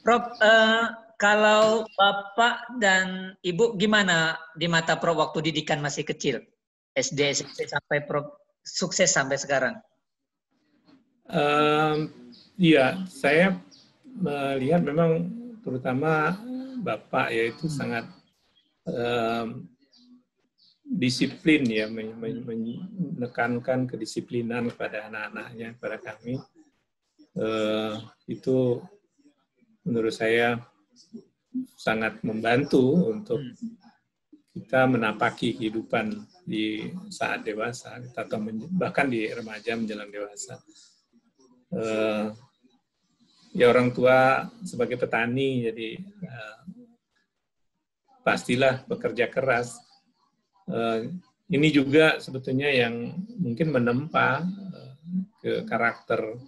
Prof, kalau Bapak dan Ibu gimana di mata Prof waktu didikan masih kecil? SD, SMP sampai Prof sukses sampai sekarang? Iya, saya melihat memang terutama Bapak yaitu sangat disiplin ya, menekankan kedisiplinan kepada anak-anaknya, kepada kami. Itu menurut saya sangat membantu untuk kita menapaki kehidupan di saat dewasa atau bahkan di remaja menjelang dewasa. Ya orang tua sebagai petani, jadi pastilah bekerja keras. Ini juga sebetulnya yang mungkin menempa ke karakter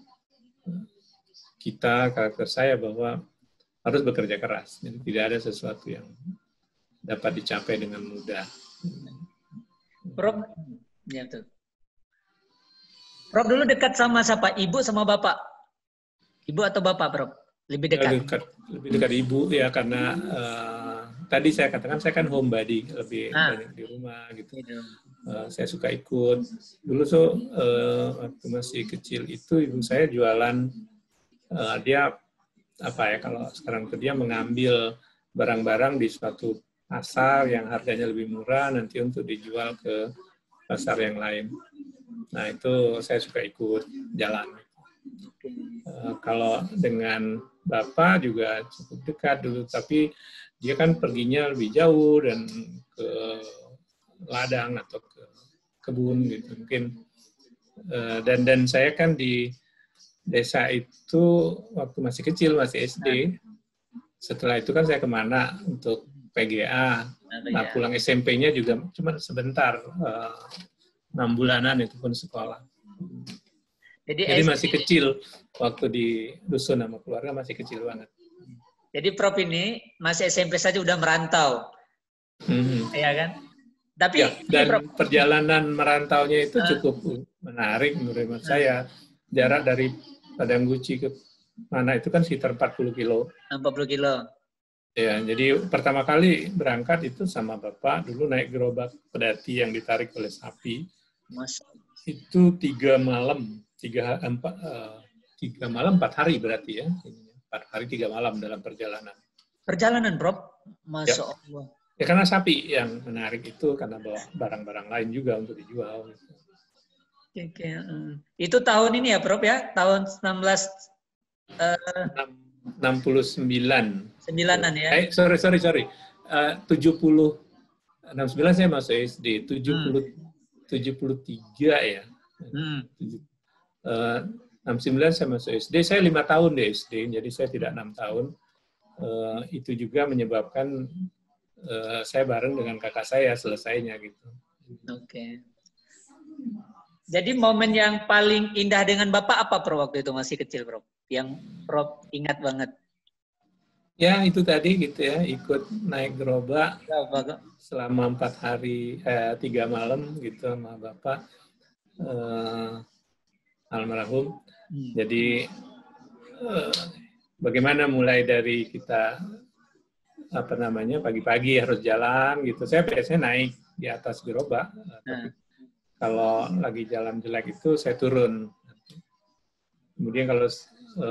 kita, karakter saya bahwa harus bekerja keras. Jadi tidak ada sesuatu yang dapat dicapai dengan mudah. Prof, ya tuh. Prof dulu dekat sama siapa? Ibu sama bapak? Ibu atau bapak, Prof? Lebih dekat? Lebih dekat ibu ya, karena tadi saya katakan saya kan homebody, lebih banyak di rumah gitu. Saya suka ikut. Dulu waktu masih kecil itu ibu saya jualan, dia apa ya, kalau sekarang itu dia mengambil barang-barang di suatu pasar yang harganya lebih murah nanti untuk dijual ke pasar yang lain. Nah itu saya suka ikut jalan. Kalau dengan Bapak juga cukup dekat dulu, tapi dia kan perginya lebih jauh dan ke ladang atau ke kebun gitu mungkin. Dan saya kan di desa itu waktu masih kecil, masih SD. Setelah itu kan saya kemana untuk PGA. Nah, pulang SMP-nya juga cuma sebentar, 6 bulanan itu pun sekolah. Jadi masih kecil, waktu di dusun sama keluarga masih kecil banget. Jadi Prof ini masih SMP saja udah merantau, ya kan? Tapi ya, dan Prof, perjalanan merantaunya itu cukup menarik menurut saya. Jarak dari Padang Guci ke mana itu kan sekitar 40 kilo. 40 kilo. Ya, jadi pertama kali berangkat itu sama Bapak, dulu naik gerobak pedati yang ditarik oleh sapi. Itu 3 malam, 4 hari berarti ya. 4 hari 3 malam dalam perjalanan. Perjalanan, Prof? Masya Allah. Ya karena sapi yang menarik itu, karena bawa barang-barang lain juga untuk dijual. Oke. Itu tahun ini ya, Prof ya? Tahun 69. 9-an ya? Sorry. 69 saya masuk SD, 73 ya. 69 saya masuk SD, saya 5 tahun di SD, jadi saya tidak 6 tahun. Itu juga menyebabkan saya bareng dengan kakak saya selesainya gitu. Oke. Jadi momen yang paling indah dengan Bapak apa, Prof, waktu itu masih kecil, Prof? Yang Prof ingat banget? Ya, itu tadi gitu ya, ikut naik gerobak selama 4 hari, 3 malam gitu sama Bapak almarhum. Jadi bagaimana mulai dari kita pagi-pagi harus jalan gitu. Saya biasanya naik di atas gerobak. Tapi kalau lagi jalan jelek itu saya turun. Kemudian kalau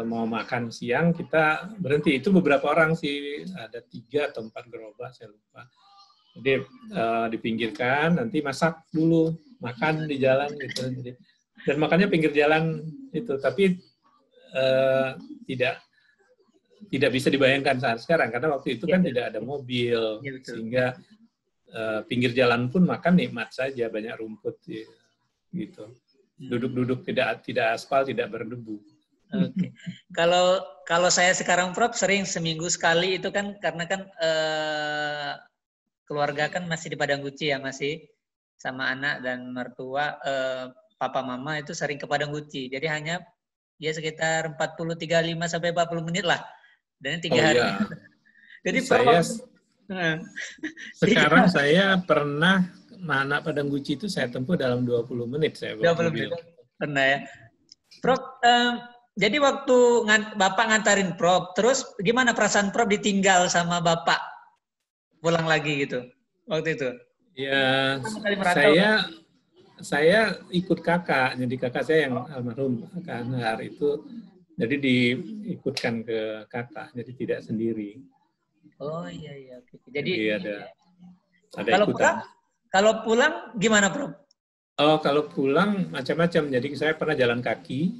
mau makan siang kita berhenti. Itu beberapa orang sih, ada 3 atau 4 gerobak saya lupa. Jadi dipinggirkan, nanti masak dulu, makan di jalan gitu. Jadi, dan makannya pinggir jalan itu. Tapi tidak bisa dibayangkan saat sekarang karena waktu itu kan tidak ada mobil, sehingga pinggir jalan pun makan nikmat saja, banyak rumput gitu. Duduk-duduk tidak aspal, tidak berdebu. Oke. Kalau saya sekarang, Prof, sering seminggu sekali itu kan karena kan keluarga kan masih di Padang Guci ya, masih sama anak dan mertua, papa mama itu sering ke Padang Guci. Jadi hanya ya sekitar 35 sampai 40 menit lah. Dan 3 hari. Ya. Jadi sekarang saya pernah anak Padang Guci itu saya tempuh dalam 20 menit saya bawa mobil. Pernah ya. Prof, Jadi waktu Bapak ngantarin Prof, terus gimana perasaan Prof ditinggal sama Bapak pulang lagi gitu waktu itu? Ya, Pertama kali merantau, kan? saya ikut kakak, jadi kakak saya yang almarhum Kak Anhar itu, jadi diikutkan ke kakak, jadi tidak sendiri. Oh iya iya. Jadi Jadi ada kalau ikutan. pulang gimana, Prof? Oh, kalau pulang macam-macam. Jadi saya pernah jalan kaki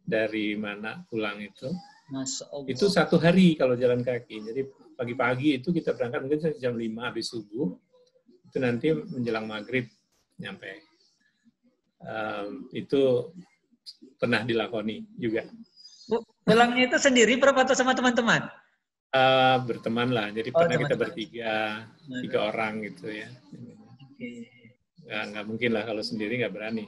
dari mana pulang itu. Masya Itu Allah. 1 hari kalau jalan kaki. Jadi pagi-pagi itu kita berangkat mungkin jam 5 habis subuh. Itu nanti menjelang maghrib nyampe. Itu pernah dilakoni juga. Pulangnya itu sendiri, Prof, atau sama teman-teman? Berteman lah. Jadi Oh, pernah kita teman-teman. tiga orang gitu ya. Oke. Nggak mungkin lah kalau sendiri nggak berani.